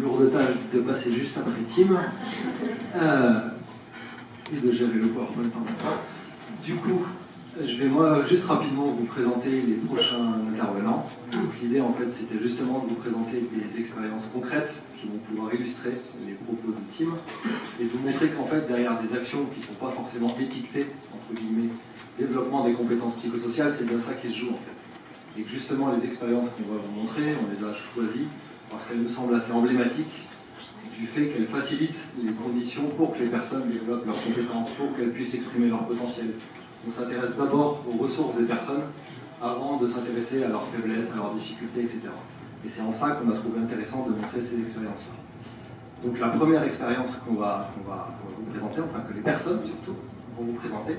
lourde tâche de passer juste après Tim et de gérer le PowerPoint en même temps. Du coup, je vais moi juste rapidement vous présenter les prochains intervenants. Donc l'idée en fait c'était justement de vous présenter des expériences concrètes qui vont pouvoir illustrer les propos de Tim et vous montrer qu'en fait derrière des actions qui ne sont pas forcément étiquetées, entre guillemets, développement des compétences psychosociales, c'est bien ça qui se joue en fait. Et que justement les expériences qu'on va vous montrer, on les a choisies parce qu'elles nous semblent assez emblématiques du fait qu'elles facilitent les conditions pour que les personnes développent leurs compétences, pour qu'elles puissent exprimer leur potentiel. On s'intéresse d'abord aux ressources des personnes avant de s'intéresser à leurs faiblesses, à leurs difficultés, etc. Et c'est en ça qu'on a trouvé intéressant de montrer ces expériences-là. Donc la première expérience qu'on va vous présenter, enfin que les personnes surtout vont vous présenter,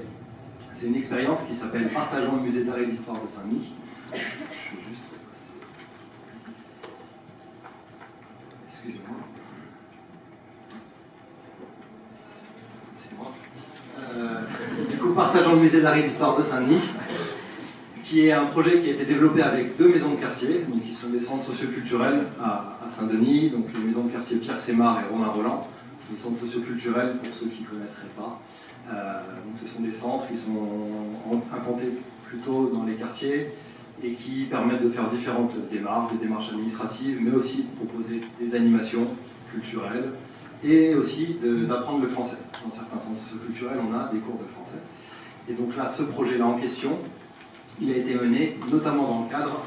c'est une expérience qui s'appelle « Partageons le musée d'art et d'histoire de Saint-Denis ». Je vais juste repasser. Excusez-moi. C'est moi. Du coup, Partageons le musée d'art et d'histoire de Saint-Denis, qui est un projet qui a été développé avec 2 maisons de quartier, donc qui sont des centres socioculturels à Saint-Denis, donc les maisons de quartier Pierre Sémard et Romain Roland. Les centres socioculturels, pour ceux qui ne connaîtraient pas, donc ce sont des centres qui sont implantés plutôt dans les quartiers et qui permettent de faire différentes démarches, des démarches administratives, mais aussi de proposer des animations culturelles et aussi d'apprendre le français. Dans certains centres socioculturels, on a des cours de français. Et donc là, ce projet-là en question, il a été mené notamment dans le cadre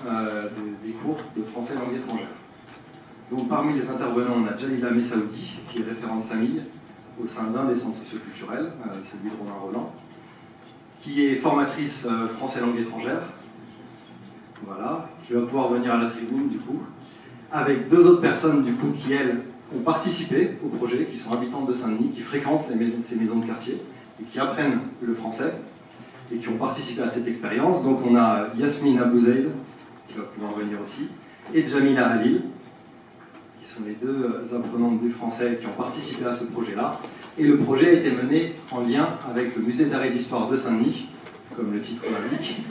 des cours de français langue étrangère. Donc parmi les intervenants, on a Jalila Messaoudi, qui est référente famille au sein d'un des centres socioculturels, celui de Romain Roland, qui est formatrice français langue étrangère, voilà, qui va pouvoir venir à la tribune du coup, avec 2 autres personnes du coup qui elles ont participé au projet, qui sont habitantes de Saint-Denis, qui fréquentent ces maisons de quartier et qui apprennent le français et qui ont participé à cette expérience. Donc on a Yasmine Abouzeid, qui va pouvoir venir aussi, et Jamila Halil, qui sont les 2 apprenantes du français qui ont participé à ce projet-là. Et le projet a été mené en lien avec le musée d'art et d'histoire de Saint-Denis, comme le titre l'indique.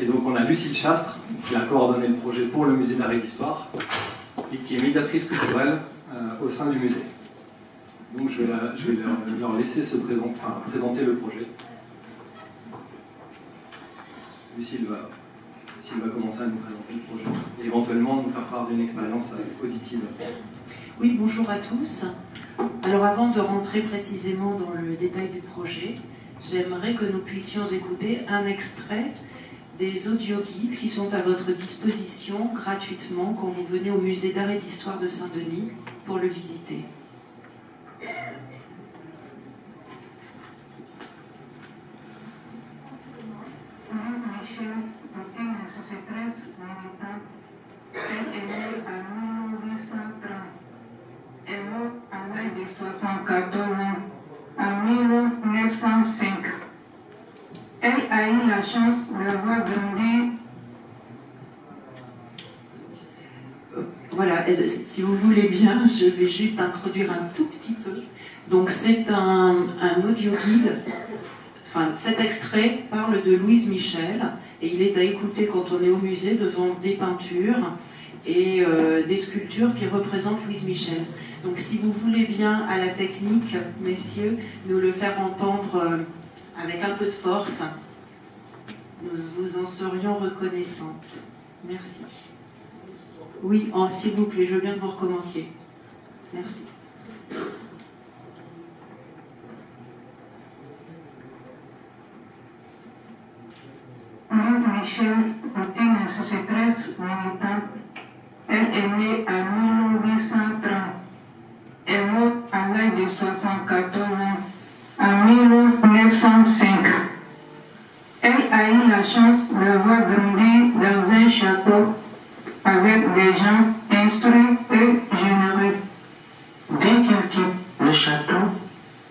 Et donc on a Lucille Chastre, qui a coordonné le projet pour le musée d'art et d'histoire, et qui est médiatrice culturelle au sein du musée. Donc je vais leur laisser présenter le projet. Lucille va commencer à nous présenter le projet et éventuellement nous faire part d'une expérience auditive. Oui, bonjour à tous. Alors avant de rentrer précisément dans le détail du projet, j'aimerais que nous puissions écouter un extrait des audioguides qui sont à votre disposition gratuitement quand vous venez au musée d'art et d'histoire de Saint-Denis pour le visiter. En 1905. Elle a eu la chance d'avoir grandi. Voilà, si vous voulez bien, je vais juste introduire un tout petit peu. Donc c'est un audio guide. Enfin, cet extrait parle de Louise Michel et il est à écouter quand on est au musée devant des peintures et des sculptures qui représentent Louise Michel. Donc si vous voulez bien à la technique, messieurs, nous le faire entendre avec un peu de force, nous vous en serions reconnaissantes. Merci. Oui, s'il vous plaît, je veux bien que vous recommenciez. Merci. Louise Michel est une sociétaire militante. Elle est née en 1830. Elle est morte à l'âge de 74 ans en 1905. Elle a eu la chance d'avoir grandi dans un château avec des gens instruits et généreux. Dès qu'elle quitte le château,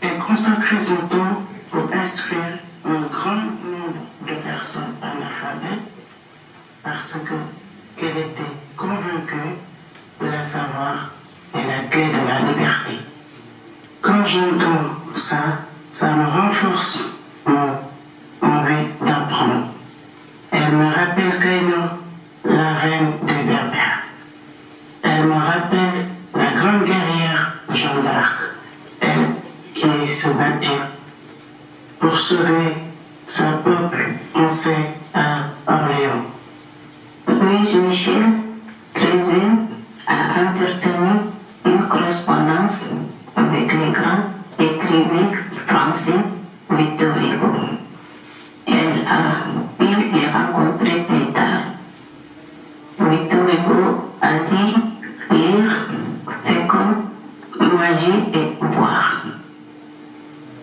elle consacre son temps pour instruire un grand nombre de personnes analphabètes parce qu'elle était convaincue que le savoir est la clé de la liberté. Quand j'entends ça, ça me renforce mon envie d'apprendre. Elle me rappelle Kaino, la reine des Berbères. Elle me rappelle peuple français à Orléans. Louis Michel, 13e, a entretenu une correspondance avec les grands écrivains français Victor Hugo. Elle a pu les rencontrer plus tard. Victor Hugo a dit lire, c'est comme manger et boire.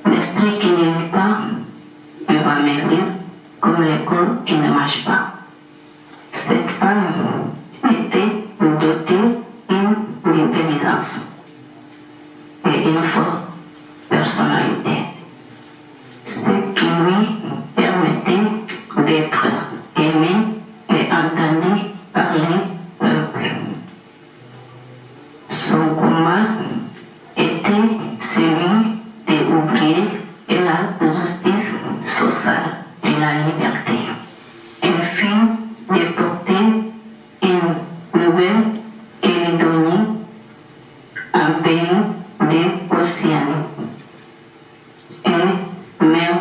L'esprit qui ne lit pas, il va maigrir comme le corps qui ne marche pas. Cette femme était dotée d'une intelligence et une forte personnalité, ce qui lui permettait d'être aimé et entendu par les peuples. Son combat était celui des ouvriers et la justice sociale et la liberté. Elle fut déportée une Nouvelle-Calédonie, un pays de l'Océanie, et même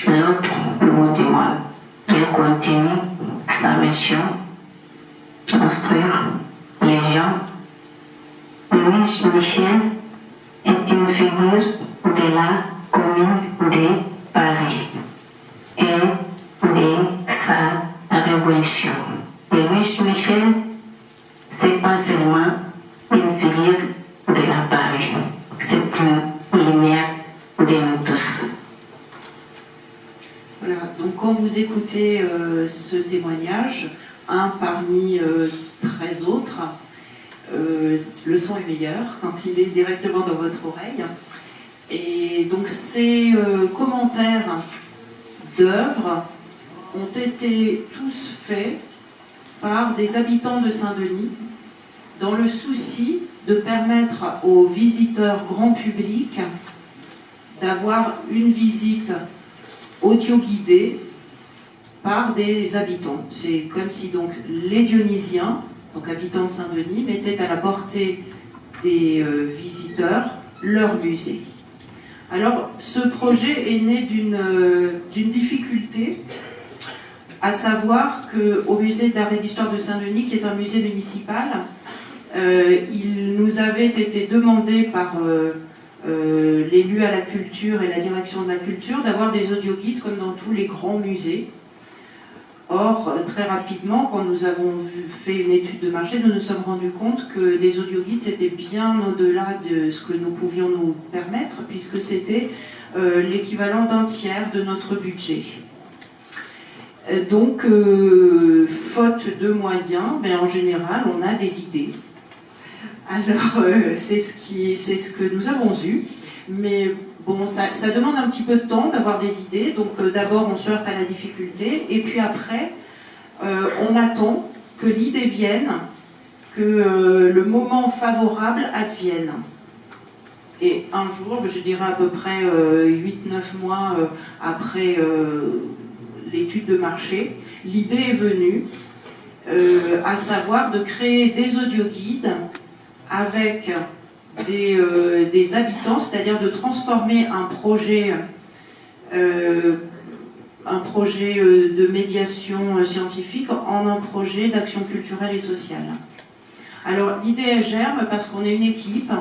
l'autre bout du monde. Elle continue sa mission, instruire les gens. Louis Michel est une figure de la Commune de Paris et de sa révolution. Et Louis Michel, c'est pas seulement une figure de la Paris, c'est une lumière de nous tous. Voilà, donc quand vous écoutez ce témoignage, un parmi 13 autres, le son est meilleur quand il est directement dans votre oreille. Et donc ces commentaires d'œuvres ont été tous faits par des habitants de Saint-Denis dans le souci de permettre aux visiteurs grand public d'avoir une visite audio-guidée par des habitants. C'est comme si donc les Dionysiens, donc habitants de Saint-Denis, mettaient à la portée des visiteurs leur musée. Alors, ce projet est né d'une difficulté, à savoir qu'au musée d'art et d'histoire de Saint-Denis, qui est un musée municipal, il nous avait été demandé par l'élu à la culture et la direction de la culture d'avoir des audioguides comme dans tous les grands musées. Or, très rapidement, quand nous avons fait une étude de marché, nous nous sommes rendus compte que les audioguides, c'était bien au-delà de ce que nous pouvions nous permettre, puisque c'était l'équivalent d'un tiers de notre budget. Donc, faute de moyens, en général, on a des idées. Alors, c'est ce que nous avons eu, mais bon, ça demande un petit peu de temps d'avoir des idées, donc d'abord on se heurte à la difficulté, et puis après, on attend que l'idée vienne, que le moment favorable advienne. Et un jour, je dirais à peu près 8-9 mois après l'étude de marché, l'idée est venue, à savoir de créer des audioguides avec des habitants, c'est-à-dire de transformer un projet de médiation scientifique en un projet d'action culturelle et sociale. Alors l'idée elle germe parce qu'on est une équipe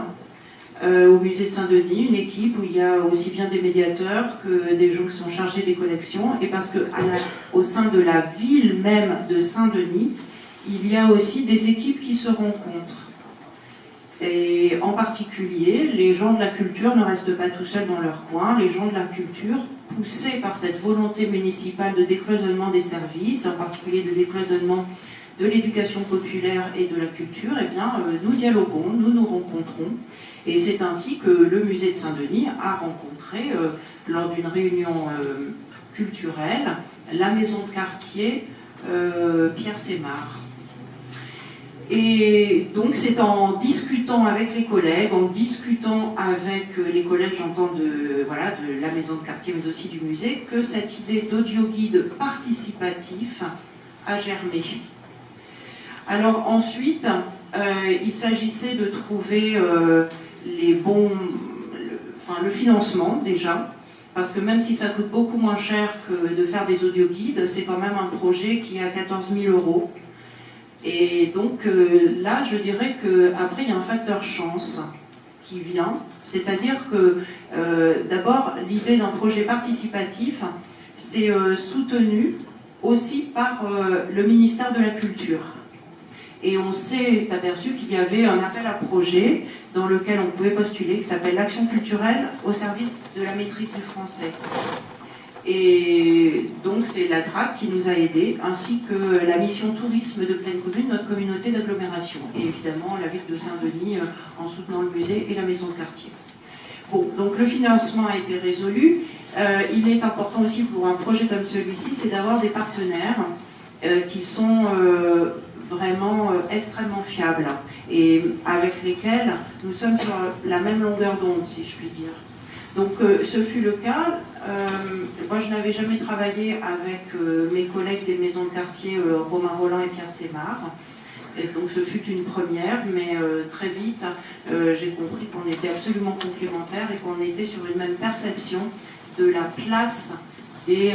au musée de Saint-Denis, une équipe où il y a aussi bien des médiateurs que des gens qui sont chargés des collections, et parce qu'au sein de la ville même de Saint-Denis, il y a aussi des équipes qui se rencontrent. Et en particulier, les gens de la culture ne restent pas tout seuls dans leur coin. Les gens de la culture, poussés par cette volonté municipale de décloisonnement des services, en particulier de décloisonnement de l'éducation populaire et de la culture, eh bien, nous dialoguons, nous nous rencontrons. Et c'est ainsi que le musée de Saint-Denis a rencontré, lors d'une réunion culturelle, la maison de quartier Pierre Sémard. Et donc c'est en discutant avec les collègues, j'entends de la maison de quartier mais aussi du musée, que cette idée d'audio-guide participatif a germé. Alors ensuite, il s'agissait de trouver le financement déjà. parce que même si ça coûte beaucoup moins cher que de faire des audioguides, c'est quand même un projet qui est à 14 000 €. Et donc là, je dirais qu'après, il y a un facteur chance qui vient, c'est-à-dire que d'abord, l'idée d'un projet participatif, c'est soutenu aussi par le ministère de la Culture. Et on s'est aperçu qu'il y avait un appel à projet dans lequel on pouvait postuler, qui s'appelle l'Action culturelle au service de la maîtrise du français. Et donc c'est la DRAC qui nous a aidés, ainsi que la mission tourisme de Pleine Commune, notre communauté d'agglomération. Et évidemment la ville de Saint-Denis en soutenant le musée et la maison de quartier. Bon, donc le financement a été résolu. Il est important aussi pour un projet comme celui-ci, c'est d'avoir des partenaires qui sont vraiment extrêmement fiables et avec lesquels nous sommes sur la même longueur d'onde, si je puis dire. Donc ce fut le cas. Moi je n'avais jamais travaillé avec mes collègues des maisons de quartier Romain Roland et Pierre Sémard. Et donc ce fut une première, mais très vite j'ai compris qu'on était absolument complémentaires et qu'on était sur une même perception de la place des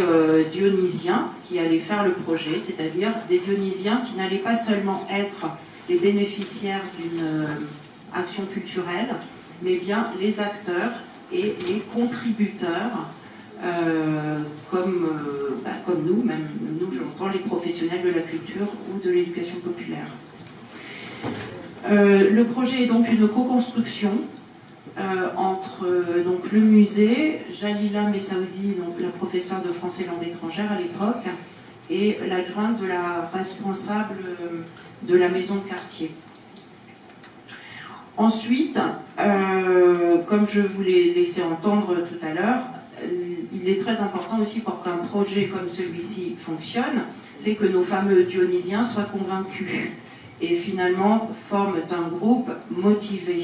Dionysiens qui allaient faire le projet, c'est-à-dire des Dionysiens qui n'allaient pas seulement être les bénéficiaires d'une action culturelle, mais bien les acteurs et les contributeurs, comme nous, même nous, j'entends les professionnels de la culture ou de l'éducation populaire. Le projet est donc une co-construction entre donc, le musée, Jalila Messaoudi, donc la professeure de français langue étrangère à l'époque, et l'adjointe de la responsable de la maison de quartier. Ensuite, comme je vous l'ai laissé entendre tout à l'heure, il est très important aussi pour qu'un projet comme celui-ci fonctionne, c'est que nos fameux Dionysiens soient convaincus et finalement forment un groupe motivé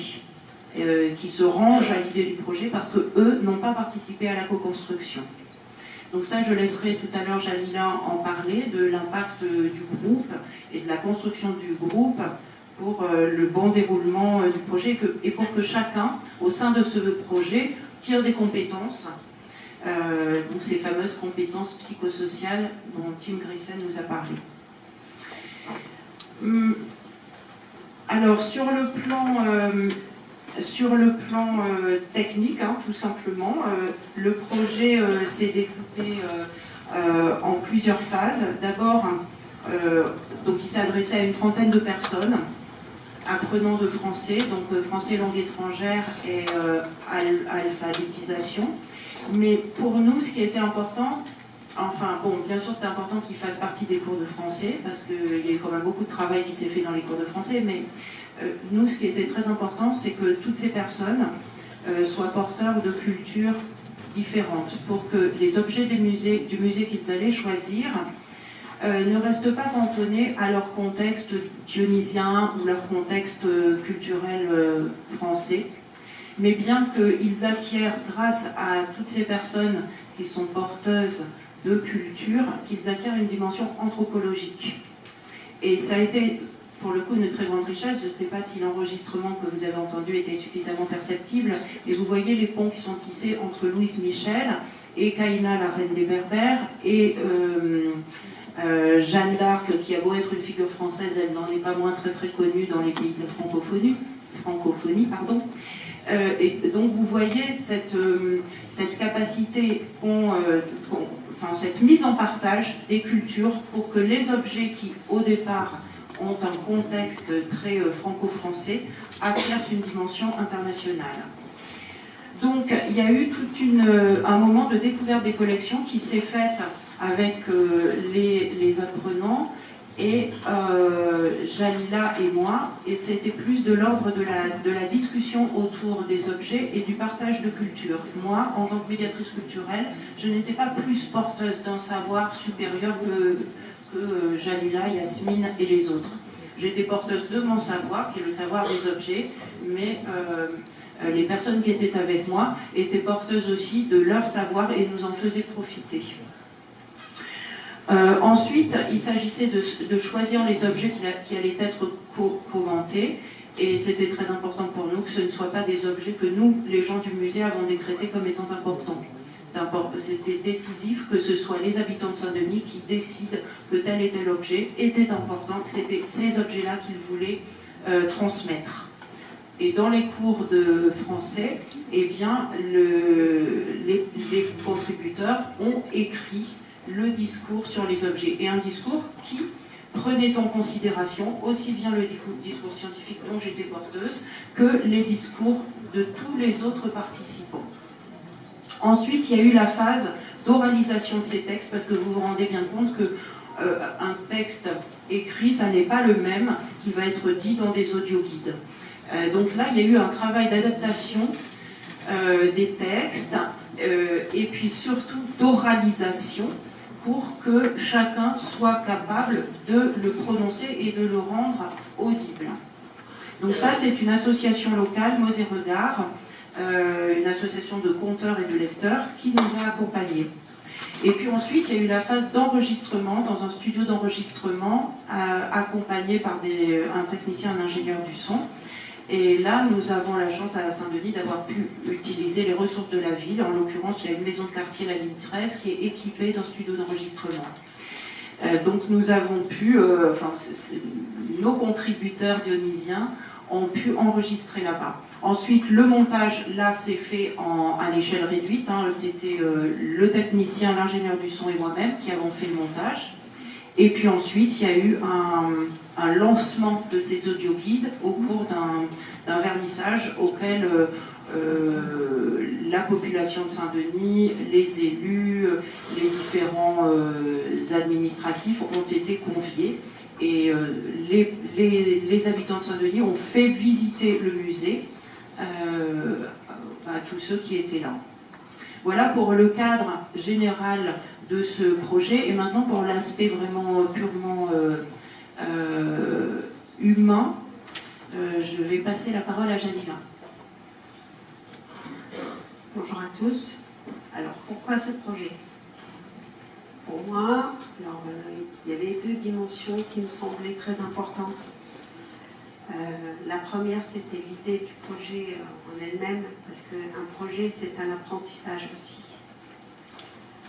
qui se range à l'idée du projet parce qu'eux n'ont pas participé à la co-construction. Donc ça, je laisserai tout à l'heure Jalila en parler de l'impact du groupe et de la construction du groupe pour le bon déroulement du projet et pour que chacun, au sein de ce projet, tire des compétences, donc ces fameuses compétences psychosociales dont Tim Grayson nous a parlé. Alors, sur le plan technique, hein, tout simplement, le projet s'est découpé en plusieurs phases. D'abord, donc il s'est adressé à une trentaine de personnes, apprenants de français, donc français langue étrangère et alphabétisation. Mais pour nous, ce qui était important, enfin bon, bien sûr c'était important qu'ils fassent partie des cours de français, parce qu'il y a eu quand même beaucoup de travail qui s'est fait dans les cours de français, mais nous, ce qui était très important, c'est que toutes ces personnes soient porteurs de cultures différentes, pour que les objets du musée qu'ils allaient choisir ne restent pas cantonnés à leur contexte dionysien ou leur contexte culturel français, mais bien qu'ils acquièrent, grâce à toutes ces personnes qui sont porteuses de culture, qu'ils acquièrent une dimension anthropologique. Et ça a été, pour le coup, une très grande richesse. Je ne sais pas si l'enregistrement que vous avez entendu était suffisamment perceptible, et vous voyez les ponts qui sont tissés entre Louise Michel et Kaïna, la reine des Berbères, et Jeanne d'Arc, qui a beau être une figure française, elle n'en est pas moins très très connue dans les pays de la francophonie, pardon. Et donc vous voyez cette capacité, cette mise en partage des cultures pour que les objets qui au départ ont un contexte très franco-français acquièrent une dimension internationale. Donc il y a eu un moment de découverte des collections qui s'est faite avec les apprenants et Jalila et moi, et c'était plus de l'ordre de la discussion autour des objets et du partage de culture. Moi, en tant que médiatrice culturelle, je n'étais pas plus porteuse d'un savoir supérieur que Jalila, Yasmine et les autres. J'étais porteuse de mon savoir, qui est le savoir des objets, mais les personnes qui étaient avec moi étaient porteuses aussi de leur savoir et nous en faisaient profiter. Ensuite, il s'agissait de choisir les objets qui allaient être commentés, et c'était très important pour nous que ce ne soient pas des objets que nous, les gens du musée, avons décrétés comme étant importants. c'était décisif que ce soit les habitants de Saint-Denis qui décident que tel et tel objet était important, que c'était ces objets-là qu'ils voulaient transmettre. Et dans les cours de français, eh bien, les contributeurs ont écrit le discours sur les objets. Et un discours qui prenait en considération aussi bien le discours scientifique dont j'étais porteuse que les discours de tous les autres participants. Ensuite, il y a eu la phase d'oralisation de ces textes, parce que vous vous rendez bien compte que un texte écrit, ça n'est pas le même qui va être dit dans des audioguides. Donc là, il y a eu un travail d'adaptation des textes et puis surtout d'oralisation pour que chacun soit capable de le prononcer et de le rendre audible. Donc ça, c'est une association locale, Mots et Regards, une association de conteurs et de lecteurs qui nous a accompagnés. Et puis ensuite, il y a eu la phase d'enregistrement, dans un studio d'enregistrement, accompagné par un technicien, un ingénieur du son. Et là, nous avons la chance à Saint-Denis d'avoir pu utiliser les ressources de la ville. En l'occurrence, il y a une maison de quartier, la ligne 13, qui est équipée d'un studio d'enregistrement. Donc nous avons pu, nos contributeurs dionysiens ont pu enregistrer là-bas. Ensuite, le montage, là, s'est fait à l'échelle réduite. C'était le technicien, l'ingénieur du son et moi-même qui avons fait le montage. Et puis ensuite, il y a eu un lancement de ces audioguides au cours d'un vernissage auquel la population de Saint-Denis, les élus, les différents administratifs ont été conviés. Et les habitants de Saint-Denis ont fait visiter le musée à tous ceux qui étaient là. Voilà pour le cadre général de ce projet. Et maintenant pour l'aspect vraiment purement humain, je vais passer la parole à Janina. Bonjour à tous. Alors pourquoi ce projet? Pour moi, il y avait deux dimensions qui me semblaient très importantes. La première, c'était l'idée du projet en elle-même, parce qu'un projet, c'est un apprentissage aussi.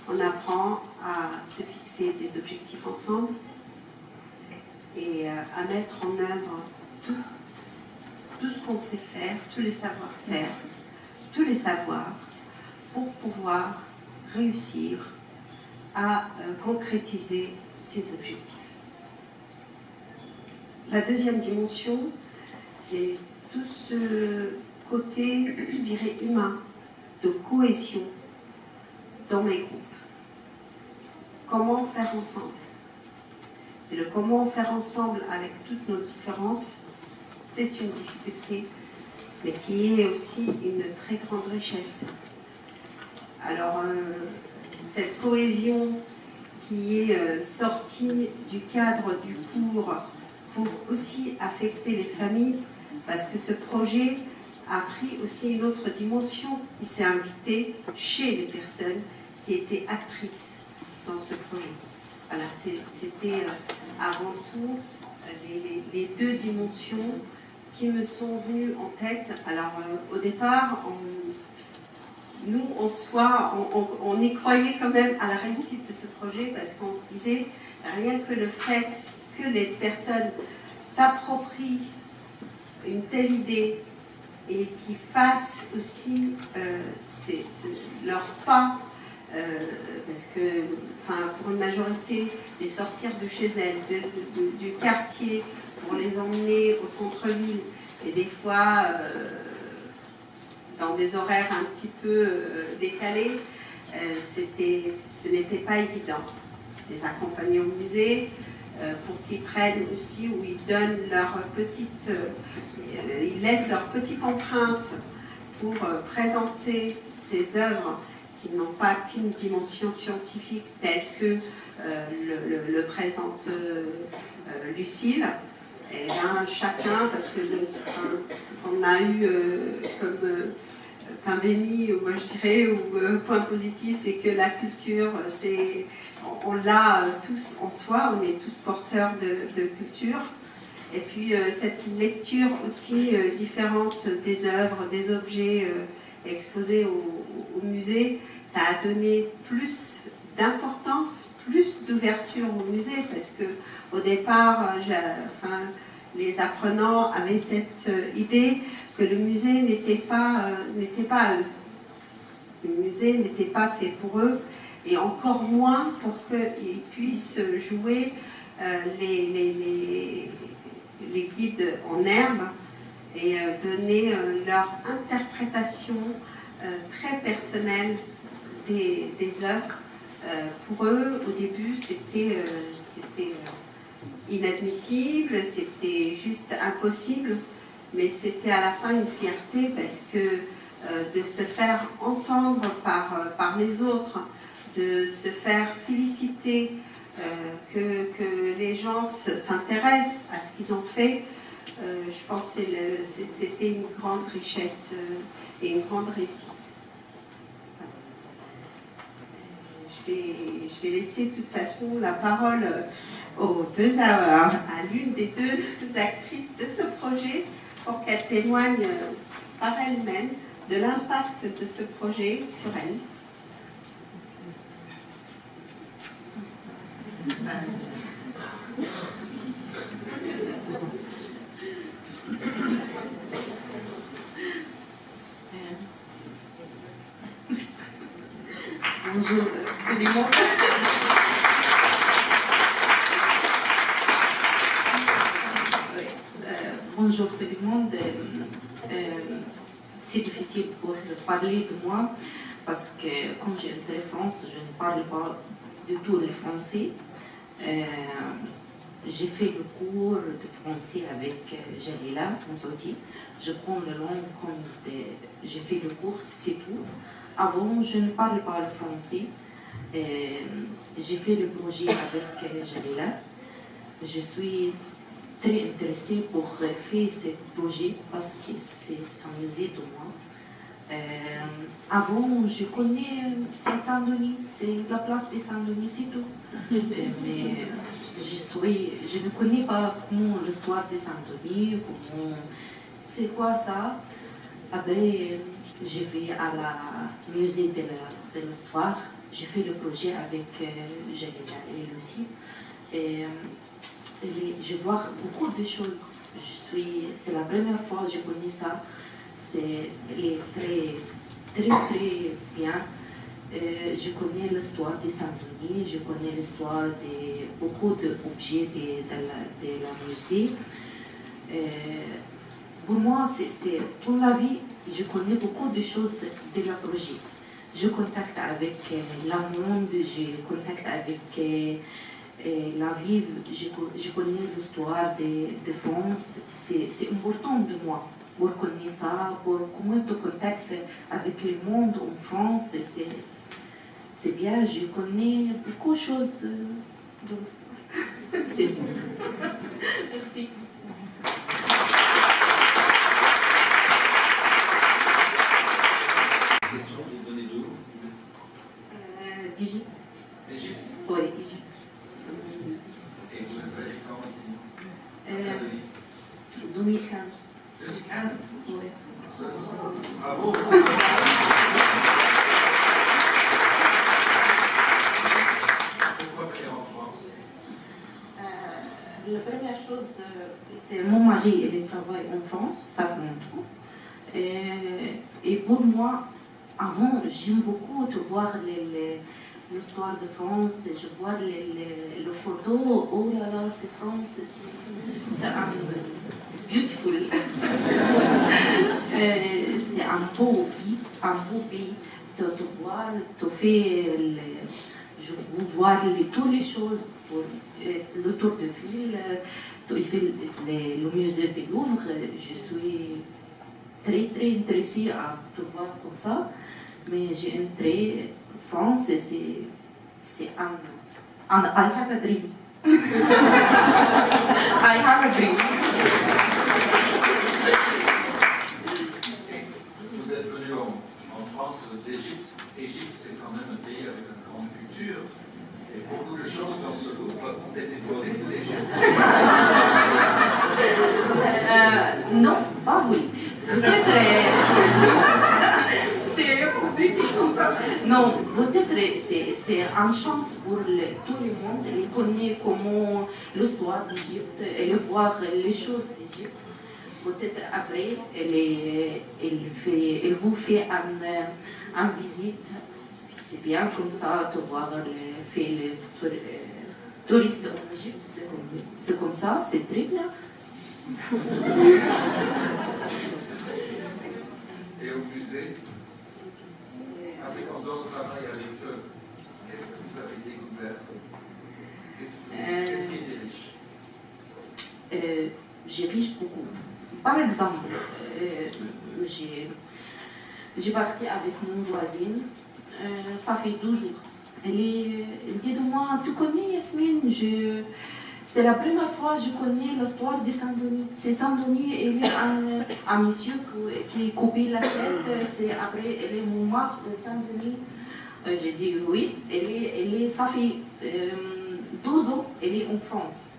On apprend à se fixer des objectifs ensemble et à mettre en œuvre tout ce qu'on sait faire, tous les savoir-faire, tous les savoirs, pour pouvoir réussir à concrétiser ces objectifs. La deuxième dimension, c'est tout ce côté, je dirais, humain, de cohésion dans mes groupes. Comment faire ensemble? Et le comment faire ensemble avec toutes nos différences, c'est une difficulté, mais qui est aussi une très grande richesse. Alors, cette cohésion qui est sortie du cadre du cours pour aussi affecter les familles, parce que ce projet a pris aussi une autre dimension. Il s'est invité chez les personnes qui étaient actrices dans ce projet. Voilà, c'était avant tout les deux dimensions qui me sont venues en tête. Alors, au départ, nous, on y croyait quand même à la réussite de ce projet, parce qu'on se disait, rien que le fait que les personnes s'approprient une telle idée et qu'ils fassent aussi leur pas, parce que pour une majorité, les sortir de chez elles, du quartier, pour les emmener au centre-ville, et des fois dans des horaires un petit peu décalés, ce n'était pas évident. Les accompagner au musée, pour qu'ils prennent aussi, où ils donnent ils laissent leur petite empreinte pour présenter ces œuvres qui n'ont pas qu'une dimension scientifique telle que le présente Lucille. Et bien chacun, parce que ce qu'on a eu comme pain béni, moi je dirais, ou point positif, c'est que la culture, on l'a tous en soi, on est tous porteurs de culture. Et puis cette lecture aussi différente des œuvres, des objets exposés au musée, ça a donné plus d'importance, plus d'ouverture au musée, parce que au départ, les apprenants avaient cette idée que le musée n'était pas à eux. Le musée n'était pas fait pour eux, et encore moins pour qu'ils puissent jouer les guides en herbe et donner leur interprétation très personnelle des œuvres. Pour eux, au début, c'était inadmissible, c'était juste impossible, mais c'était à la fin une fierté parce que de se faire entendre par les autres, de se faire féliciter, que les gens s'intéressent à ce qu'ils ont fait, je pense que c'était une grande richesse et une grande réussite. Je vais laisser de toute façon la parole à l'une des deux actrices de ce projet pour qu'elle témoigne par elle-même de l'impact de ce projet sur elle. Bonjour tout le monde. Bonjour tout le monde. C'est difficile pour parler de moi parce que quand j'ai entré en France, je ne parle pas du tout le français. J'ai fait le cours de français avec Jalila Monsouti. Je prends la langue quand j'ai fait le cours, c'est tout. Avant, je ne parlais pas le français. J'ai fait le projet avec Jalila. Je suis très intéressée pour faire ce projet parce que c'est un musée de moi. Avant, je connais Saint-Denis, c'est la place de Saint-Denis, c'est tout. Mais je ne connais pas comment l'histoire de Saint-Denis, c'est quoi ça. Après, je vais à la musée de l'histoire. J'ai fait le projet avec Jalila et Lucie. Et je vois beaucoup de choses. C'est la première fois que je connais ça. C'est très bien. Je connais l'histoire de Saint-Denis, je connais l'histoire de beaucoup d'objets de la musée. Pour moi, c'est toute la vie, je connais beaucoup de choses de la projet. Je contacte avec le monde, je contacte avec la vie, je connais l'histoire de France. C'est important de moi pour connaître ça, pour comment te contacter avec le monde en France. C'est bien, je connais beaucoup de choses de l'histoire. C'est bon. Merci. Vous venez d'où? D'Égypte. D'Égypte. Oui, Égypte. Et vous êtes allé quand ici? 2015. 2015. Oui. Bravo. Pourquoi faire en France? La première chose, c'est mon mari, il travaille en France, ça fait longtemps. Et pour moi, avant, j'aime beaucoup de voir l'histoire de France, je vois les photos, oh là là, c'est France, c'est beautiful. C'est un beau pays, de voir, de faire, je veux voir toutes les choses, pour le tour de ville, le musée du Louvre, je suis très intéressée à te voir comme ça, mais j'ai entré en France, c'est I have a dream. I have a dream. Vous êtes venu en France d'Égypte. Égypte, c'est quand même un pays avec une grande culture. Et beaucoup de choses dans ce Louvre ont été volées d'Égypte. Non, pas oui. Peut-être. C'est petit comme ça. Non, peut-être c'est une chance pour tout le monde de connaître comment l'histoire d'Égypte et de voir les choses d'Égypte. Peut-être après, elle vous fait une visite. C'est bien comme ça de voir les touristes en Égypte. C'est comme ça, c'est très bien. Et au musée, en dehors du travail avec eux, qu'est-ce que vous avez découvert? Qu'est-ce qui est riche? J'ai riche beaucoup. Par exemple, j'ai parti avec mon voisine, ça fait 12 jours. Elle dit de moi, tu connais Yasmine? C'est la première fois que je connais l'histoire de Saint-Denis. C'est Saint-Denis, il y a un monsieur qui coupait la tête, après elle est morte de Saint-Denis. J'ai dit oui, ça fait 12 ans, elle est en France.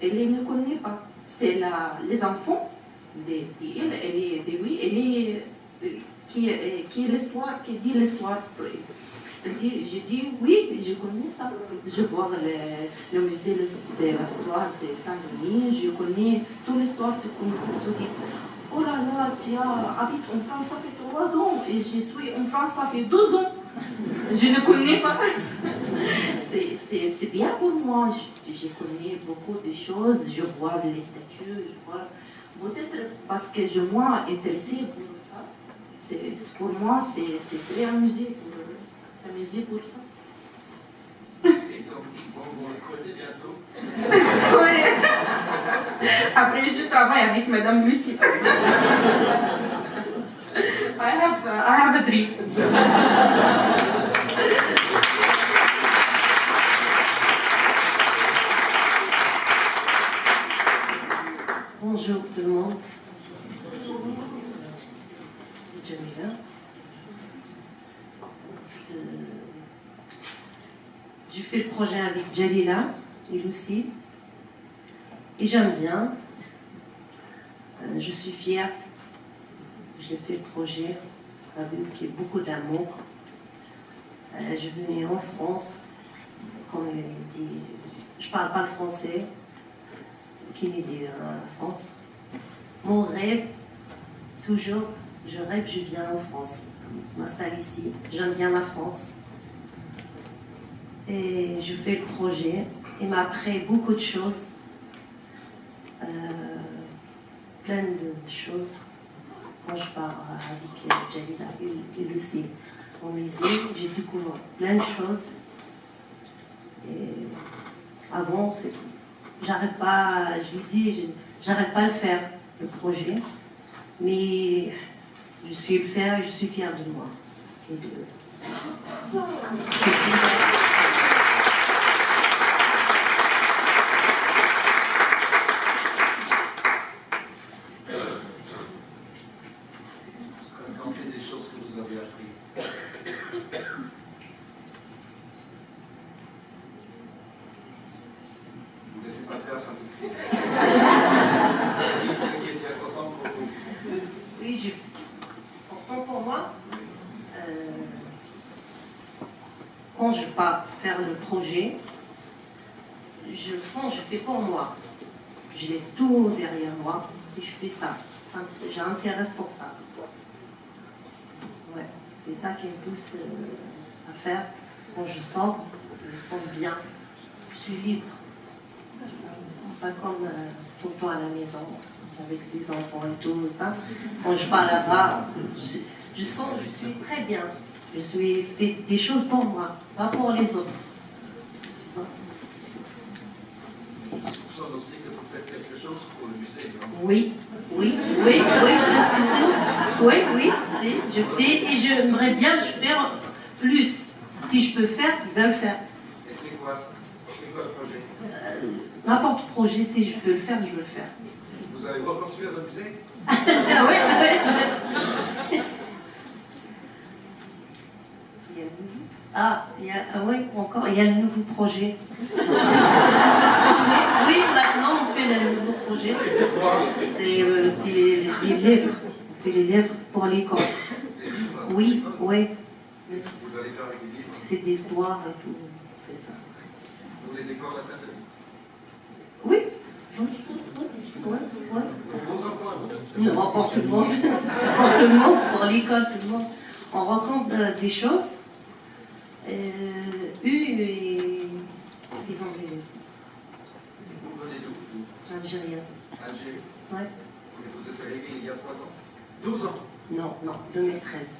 Elle ne connaît pas. C'est les enfants qui est l'histoire, qui dit l'histoire. J'ai dit oui, je connais ça. Je vois le musée de l'histoire de Saint-Denis, je connais toute l'histoire de Congo. Oh là là, tu habites en France, ça fait 3 ans, et je suis en France, ça fait 12 ans. Je ne connais pas. C'est bien pour moi, je connais beaucoup de choses, je vois les statues, je vois. Peut-être parce que je suis intéressée pour ça. Pour moi, c'est très amusé. S'amuser pour ça. Et donc, vous recrutez bientôt? Oui. Après, je travaille avec Madame Lucie. I have a dream. Bonjour tout le monde. C'est Jamila. Je fais le projet avec Jalila et Lucie. Et j'aime bien. Je suis fière. J'ai fait le projet avec beaucoup d'amour. Je venais en France. Comme elle dit, je ne parle pas le français. Aucune idée de la France. Mon rêve, toujours, je rêve, je viens en France. Je m'installe ici. J'aime bien la France. Et je fais le projet. Il m'a appris beaucoup de choses. Plein de choses. Quand je pars avec Jalila et Lucie au musée, j'ai découvert plein de choses. Et avant, c'est tout. J'arrête pas, je l'ai dit, j'arrête pas de le faire, le projet. Mais je suis le faire et je suis fière de moi. Et de... Racontez des choses que vous avez appris. Vous ne laissez pas faire, ça c'est ce qui était important pour vous. Oui, important pour moi. Quand je pars faire le projet, je le sens, je fais pour moi. Je laisse tout derrière moi et je fais ça. J'ai un intérêt pour ça. Ouais, c'est ça qui me pousse à faire. Quand je sors, je me sens bien. Je suis libre. Pas comme tout le temps à la maison, avec des enfants et tout ça. Quand je pars là-bas, je sens que je suis très bien. Je suis fait des choses pour moi, pas pour les autres. Je sens aussi que vous faites quelque chose pour le musée, non? Oui, ça c'est sûr. Oui, je fais et j'aimerais bien faire plus. Si je peux faire, je vais le faire. Et c'est quoi le projet? N'importe projet, si je peux le faire, je veux le faire. Vous allez reconstruire le musée? Encore, il y a le nouveau projet. Oui, maintenant on fait le nouveau projet. C'est les livres. On fait les livres pour l'école. Oui. vous allez faire avec les livres? C'est d'histoire et tout. C'est ça. Pour les écoles à Saint-Denis? Oui. Ouais. Pour vos enfants? Non, pour tout le monde. Pour tout le monde, pour l'école, tout le monde. On raconte des choses. Et bidonville. Vous venez d'où? Algérien. Algérie. Ouais. Et vous êtes arrivé il y a 3 ans? 12 ans? Non, 2013.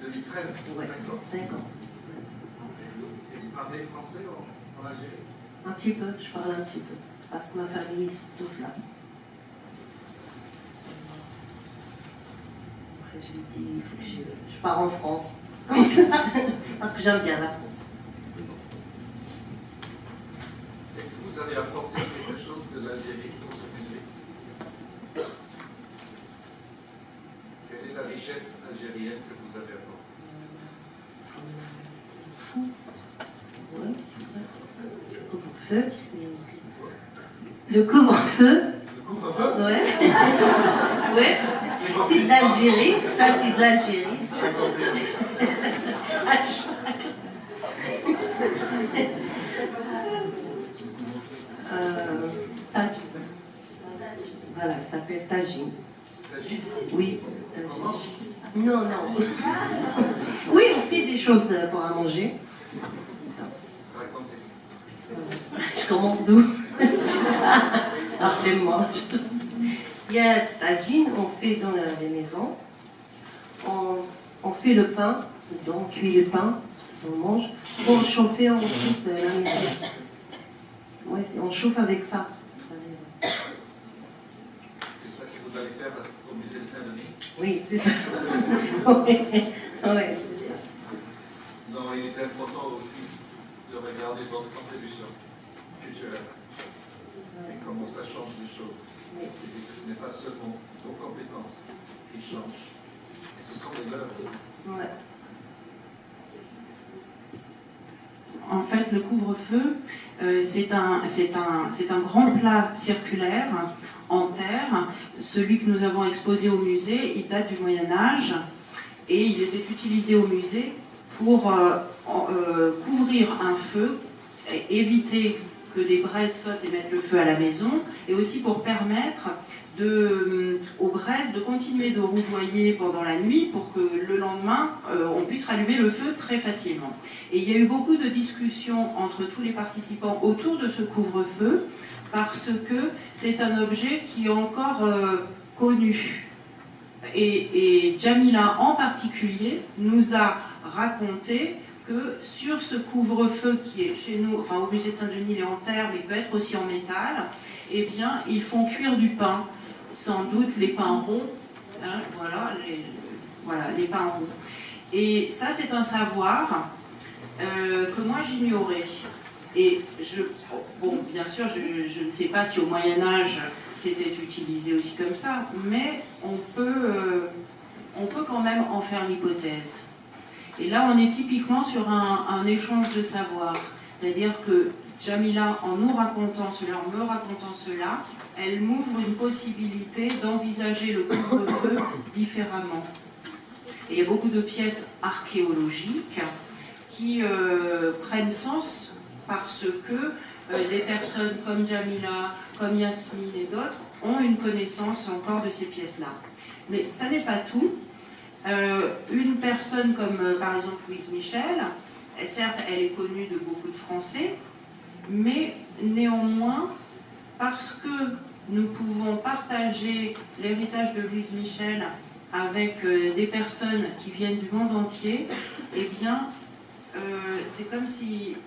2013? Ouais, 5 ans. 5 ans. Et vous parlez français en Algérie? Un petit peu, je parle un petit peu. Parce que ma famille, ils sont tous là. Après, je lui dis, il faut que je pars en France. Comme ça. Parce que j'aime bien la France. Est-ce que vous avez apporté quelque chose de l'Algérie pour ce musée? Quelle est la richesse algérienne que vous avez apportée? Oui, c'est ça. Le couvre-feu, c'est... Le couvre-feu. Le couvre-feu? Ouais. Ouais. C'est de l'Algérie. Ça, c'est de l'Algérie. Voilà, ça s'appelle tagine. Tagine? Oui, tagine. Non. Oui, on fait des choses pour à manger. Racontez. Je commence d'où? Rappelez-moi. Il y a tagine, on fait dans les maisons. On fait le pain, donc on cuit le pain, on mange. Pour chauffer, on chauffe la maison. Ouais, on chauffe avec ça, la maison. C'est ça que vous allez faire au musée de Saint-Denis? Oui, c'est ça. Ouais, c'est ça. Non, il est important aussi de regarder votre contribution culturelle et comment ça change les choses. Oui. Ce n'est pas seulement vos compétences qui changent, mais ce sont les leurs aussi. Ouais. En fait, le couvre-feu, c'est un grand plat circulaire en terre. Celui que nous avons exposé au musée, il date du Moyen-Âge et il était utilisé au musée pour couvrir un feu, et éviter que des braises sautent et mettent le feu à la maison, et aussi pour permettre aux braises de continuer de rougeoyer pendant la nuit pour que le lendemain, on puisse rallumer le feu très facilement. Et il y a eu beaucoup de discussions entre tous les participants autour de ce couvre-feu, parce que c'est un objet qui est encore connu. Et Jamila en particulier nous a raconté que sur ce couvre-feu qui est chez nous, enfin au musée de Saint-Denis, il est en terre, mais il peut être aussi en métal, eh bien, ils font cuire du pain, sans doute les pains ronds, hein, voilà, les pains ronds. Et ça, c'est un savoir que moi j'ignorais. Et bon, bien sûr, je ne sais pas si au Moyen-Âge c'était utilisé aussi comme ça, mais on peut quand même en faire l'hypothèse. Et là, on est typiquement sur un échange de savoir. C'est-à-dire que Jamila, en nous racontant cela, en me racontant cela, elle m'ouvre une possibilité d'envisager le couvre-feu différemment. Et il y a beaucoup de pièces archéologiques qui prennent sens parce que des personnes comme Jamila, comme Yasmine et d'autres ont une connaissance encore de ces pièces-là. Mais ça n'est pas tout. Une personne comme par exemple Louise Michel, certes elle est connue de beaucoup de Français, mais néanmoins, parce que nous pouvons partager l'héritage de Louise Michel avec des personnes qui viennent du monde entier, eh bien, c'est comme si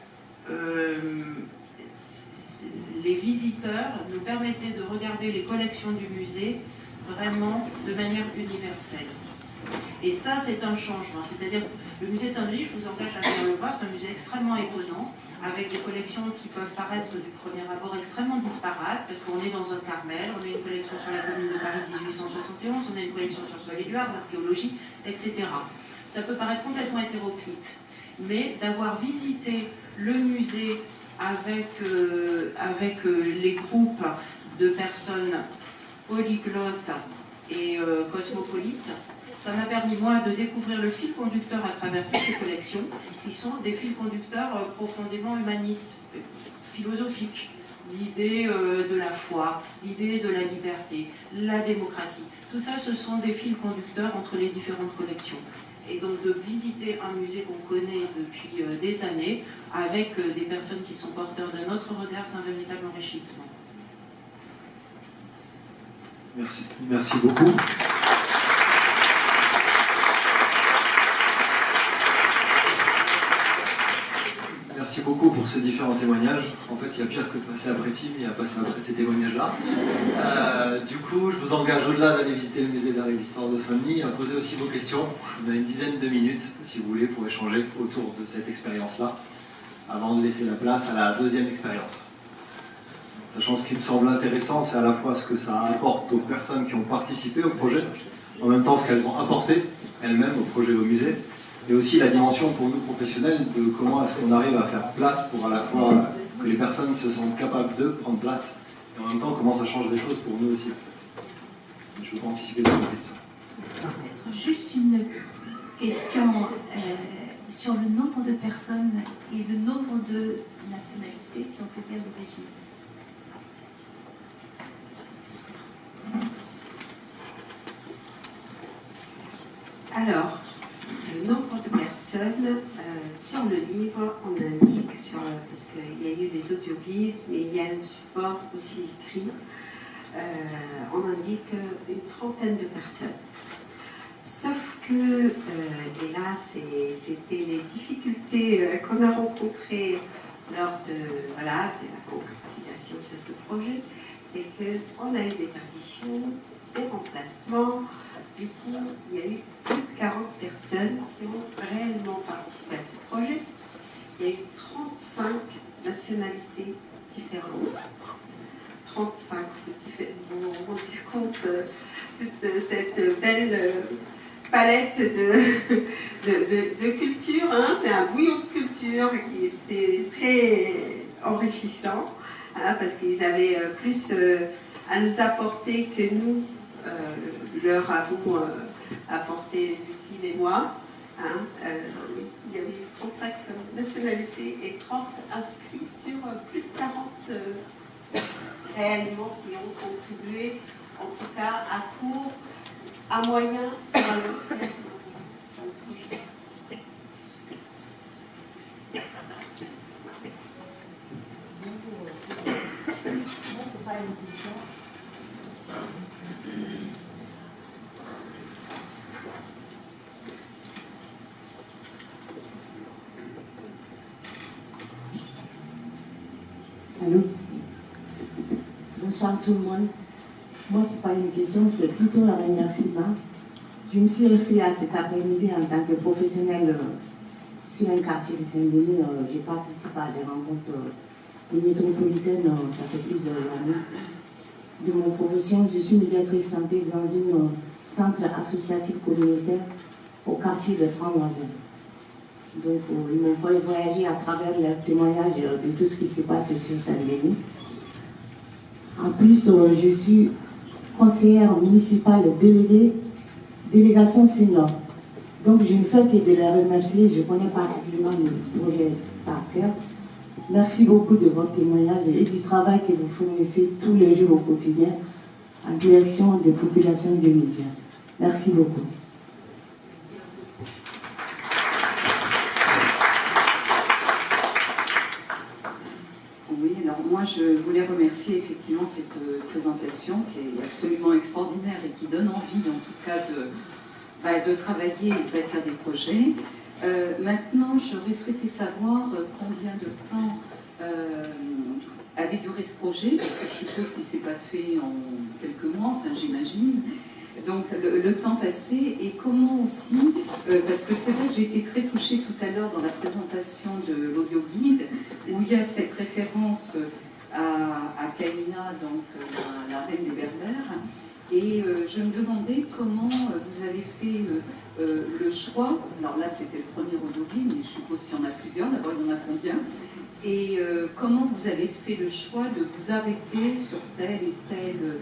les visiteurs nous permettaient de regarder les collections du musée vraiment de manière universelle. Et ça, c'est un changement. C'est-à-dire, le musée de Saint-Denis, je vous engage à faire le voir, c'est un musée extrêmement étonnant, avec des collections qui peuvent paraître du premier abord extrêmement disparates, parce qu'on est dans un Carmel, on a une collection sur la Commune de Paris de 1871, on a une collection sur Soleil-Éluard, l'archéologie, etc. Ça peut paraître complètement hétéroclite, mais d'avoir visité le musée avec les groupes de personnes polyglottes et cosmopolites, Ça m'a permis, moi, de découvrir le fil conducteur à travers toutes ces collections, qui sont des fils conducteurs profondément humanistes, philosophiques. L'idée de la foi, l'idée de la liberté, la démocratie. Tout ça, ce sont des fils conducteurs entre les différentes collections. Et donc de visiter un musée qu'on connaît depuis des années, avec des personnes qui sont porteurs d'un autre regard, c'est un véritable enrichissement. Merci, merci beaucoup. Merci beaucoup pour ces différents témoignages. En fait, il y a pire que de passer après Tim, il y a passer après ces témoignages-là. Du coup, je vous engage au-delà d'aller visiter le musée d'art et d'histoire de Saint-Denis, à poser aussi vos questions. On a une dizaine de minutes, si vous voulez, pour échanger autour de cette expérience-là, avant de laisser la place à la deuxième expérience. Sachant ce qui me semble intéressant, c'est à la fois ce que ça apporte aux personnes qui ont participé au projet, en même temps ce qu'elles ont apporté elles-mêmes au projet au musée, et aussi la dimension pour nous professionnels de comment est-ce qu'on arrive à faire place pour à la fois que les personnes se sentent capables de prendre place, et en même temps comment ça change des choses pour nous aussi. Je ne veux pas anticiper sur la question. Juste une question sur le nombre de personnes et le nombre de nationalités, si on peut dire, d'origine. Alors, le nombre de personnes, sur le livre, on indique, parce qu'il y a eu les audioguides, mais il y a un support aussi écrit, on indique une trentaine de personnes. Sauf que, et là, c'était les difficultés qu'on a rencontrées lors de la concrétisation de ce projet, c'est qu'on a eu des perditions, des remplacements. Du coup, il y a eu plus de 40 personnes qui ont réellement participé à ce projet. Il y a eu 35 nationalités différentes. 35, vous vous rendez compte, toute cette belle palette de culture, hein. C'est un bouillon de culture qui était très enrichissant, hein, parce qu'ils avaient plus à nous apporter que nous leur avons apporté, Lucille et moi. Hein. Il y avait 35 nationalités et 30 inscrits sur plus de 40 réellement qui ont contribué, en tout cas à court, à moyen et à long terme sur le projet. C'est pas une question. Allô? Bonsoir tout le monde. Moi, ce n'est pas une question, c'est plutôt un remerciement. Je me suis inscrite à cet après-midi en tant que professionnel sur un quartier de Saint-Denis. J'ai participé à des rencontres métropolitaines, ça fait plusieurs années. De mon profession, je suis médiatrice santé dans un centre associatif communautaire au quartier de Franc-Voisin. Donc, ils m'ont fait voyager à travers leurs témoignages de tout ce qui s'est passé sur Saint-Denis. En plus, je suis conseillère municipale délégation senior. Donc, je ne fais que de les remercier. Je connais particulièrement le projet par cœur. Merci beaucoup de votre témoignage et du travail que vous fournissez tous les jours au quotidien en direction des populations dionysiennes. Merci beaucoup. Oui, alors moi je voulais remercier effectivement cette présentation qui est absolument extraordinaire et qui donne envie en tout cas de travailler et de bâtir des projets. Maintenant, j'aurais souhaité savoir combien de temps avait duré ce projet, parce que je suppose qu'il ne s'est pas fait en quelques mois, enfin j'imagine. Donc le temps passé et comment aussi, parce que c'est vrai que j'ai été très touchée tout à l'heure dans la présentation de l'audioguide, où il y a cette référence à Kaïna, donc la reine des Berbères, Et je me demandais comment vous avez fait le choix. Alors là, c'était le premier audioguide, mais je suppose qu'il y en a plusieurs. D'abord, il y en a combien? Et comment vous avez fait le choix de vous arrêter sur telle et telle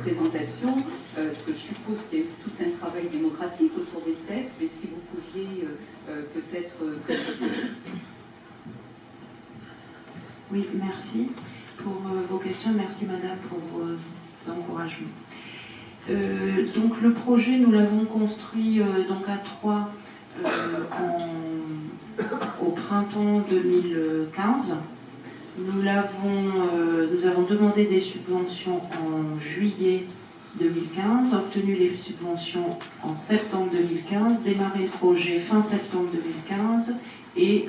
présentation? Parce que je suppose qu'il y a eu tout un travail démocratique autour des textes, mais si vous pouviez peut-être préciser. Oui, merci pour vos questions. Merci Madame pour vos encouragements. Donc le projet, nous l'avons construit donc à 3 au printemps 2015. Nous avons demandé des subventions en juillet 2015, obtenu les subventions en septembre 2015, démarré le projet fin septembre 2015 et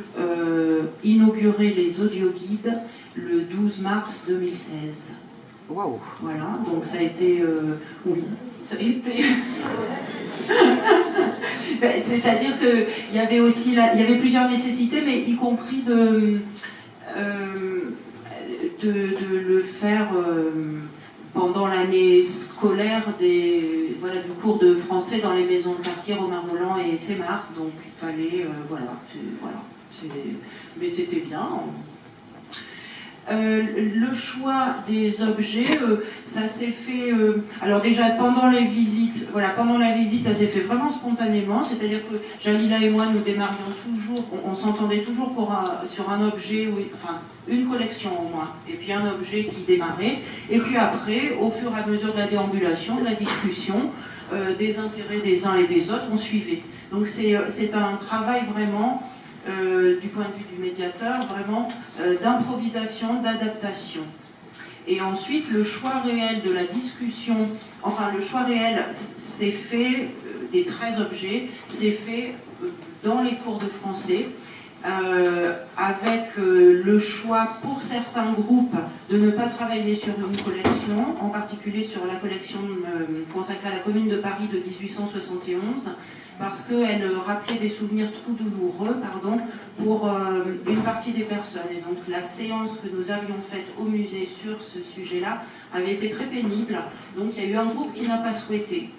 inauguré les audioguides le 12 mars 2016. Waouh! Voilà, donc ça a été... oui, ça a été... C'est-à-dire qu'il y avait aussi... il y avait plusieurs nécessités, mais y compris de le faire pendant l'année scolaire du cours de français dans les maisons de quartier Romain-Rolland et Sémar. Donc il fallait... mais c'était bien. Le choix des objets, ça s'est fait... alors déjà, pendant les visites, pendant la visite, ça s'est fait vraiment spontanément. C'est-à-dire que Jalila et moi, nous démarrions toujours, on s'entendait toujours sur un objet, enfin, une collection au moins, et puis un objet qui démarrait. Et puis après, au fur et à mesure de la déambulation, de la discussion, des intérêts des uns et des autres, on suivait. Donc c'est un travail vraiment... du point de vue du médiateur, vraiment d'improvisation, d'adaptation. Et ensuite, le choix réel de la discussion, enfin le choix réel, c'est fait, des 13 objets, c'est fait dans les cours de français, avec le choix pour certains groupes de ne pas travailler sur une collection, en particulier sur la collection consacrée à la Commune de Paris de 1871, parce qu'elle rappelait des souvenirs trop douloureux pour une partie des personnes. Et donc la séance que nous avions faite au musée sur ce sujet-là avait été très pénible. Donc il y a eu un groupe qui n'a pas souhaité.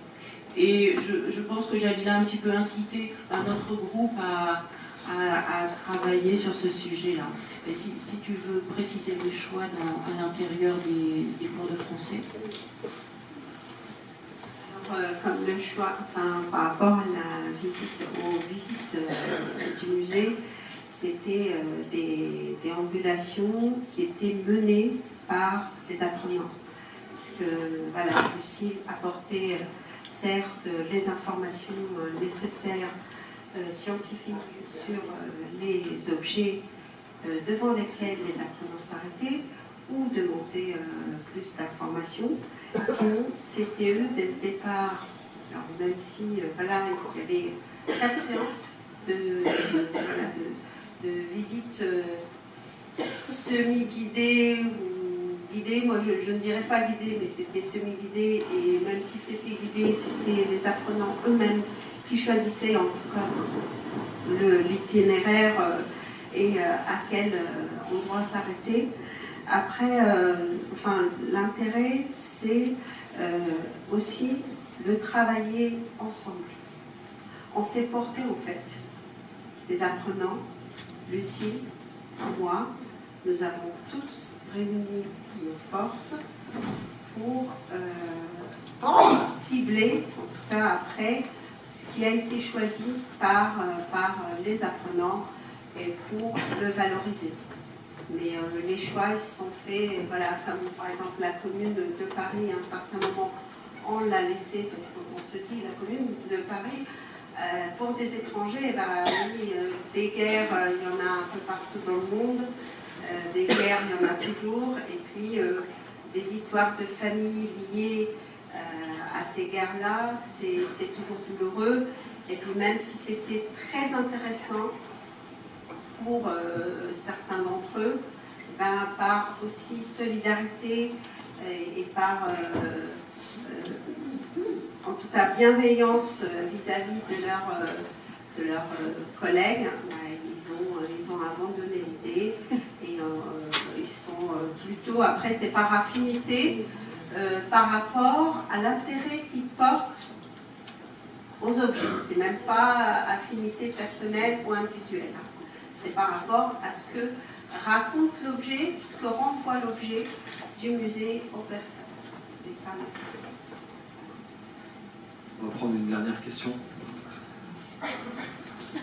Et je pense que Jalila a un petit peu incité un autre groupe à travailler sur ce sujet-là. Et si tu veux préciser les choix à l'intérieur des cours de français. Comme le choix, par rapport à aux visites du musée, c'était des déambulations qui étaient menées par les apprenants. Parce que Lucie apportait certes les informations nécessaires scientifiques sur les objets devant lesquels les apprenants s'arrêtaient ou demandaient plus d'informations. Sinon, c'était eux dès le départ. Alors, même si il y avait 4 séances de visites semi-guidées ou guidées. Moi, je ne dirais pas guidées, mais c'était semi-guidées. Et même si c'était guidé, c'était les apprenants eux-mêmes qui choisissaient en tout cas l'itinéraire et à quel endroit s'arrêter. Après, l'intérêt, c'est aussi de travailler ensemble. On s'est porté en fait, les apprenants, Lucie, moi, nous avons tous réuni nos forces pour cibler, en tout cas après, ce qui a été choisi par les apprenants et pour le valoriser. Mais les choix ils sont faits, comme par exemple la commune de Paris, à un certain moment, on l'a laissé, parce qu'on se dit, la commune de Paris, pour des étrangers, des guerres, il y en a un peu partout dans le monde, des guerres, il y en a toujours, et puis des histoires de famille liées à ces guerres-là, c'est toujours douloureux, et puis même si c'était très intéressant, pour certains d'entre eux, par aussi solidarité et par en tout cas bienveillance vis-à-vis de leurs collègues, ils ont abandonné l'idée et ils sont plutôt, après c'est par affinité, par rapport à l'intérêt qu'ils portent aux objets. C'est même pas affinité personnelle ou individuelle. C'est par rapport à ce que raconte l'objet, ce que renvoie l'objet du musée aux personnes. C'était ça. On va prendre une dernière question.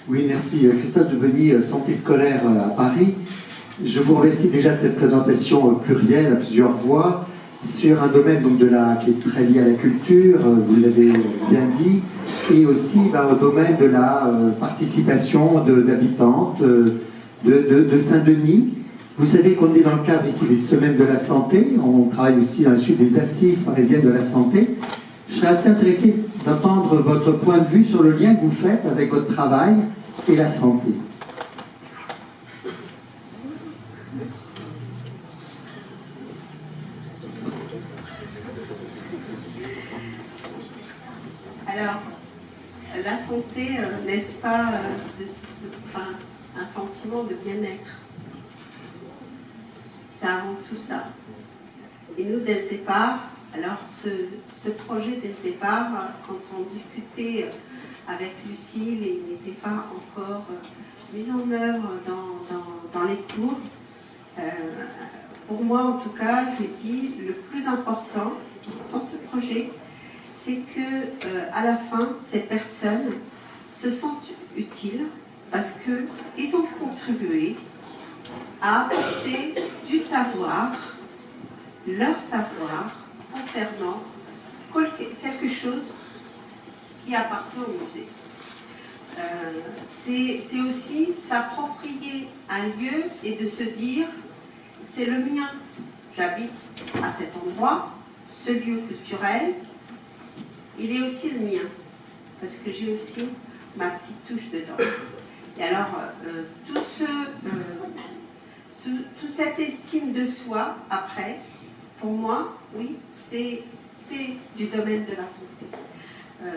Oui, merci. Christophe Debeny, Santé scolaire à Paris. Je vous remercie déjà de cette présentation plurielle à plusieurs voix sur un domaine donc, qui est très lié à la culture, vous l'avez bien dit, et aussi au domaine de la participation d'habitantes de Saint-Denis. Vous savez qu'on est dans le cadre ici des Semaines de la Santé, on travaille aussi dans le sud des Assises parisiennes de la Santé. Je serais assez intéressé d'entendre votre point de vue sur le lien que vous faites avec votre travail et la santé. Alors, la santé, n'est-ce pas un sentiment de bien-être? C'est avant tout ça. Et nous, dès le départ, alors ce projet, dès le départ, quand on discutait avec Lucille, et il n'était pas encore mis en œuvre dans les cours, pour moi en tout cas, je dis, le plus important dans ce projet, c'est que à la fin, ces personnes se sentent utiles parce qu'ils ont contribué à apporter du savoir, leur savoir, concernant quelque chose qui appartient au musée. C'est aussi s'approprier un lieu et de se dire, c'est le mien, j'habite à cet endroit, ce lieu culturel, il est aussi le mien, parce que j'ai aussi ma petite touche dedans. Et alors, toute cette estime de soi, après, pour moi, oui, c'est du domaine de la santé.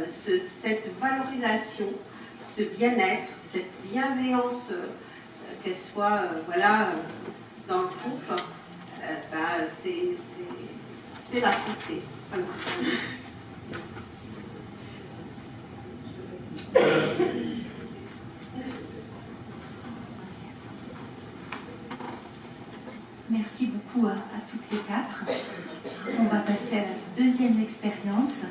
Cette valorisation, ce bien-être, cette bienveillance, qu'elle soit dans le groupe, c'est la santé. Voilà. Merci beaucoup à toutes les quatre. On va passer à la deuxième expérience.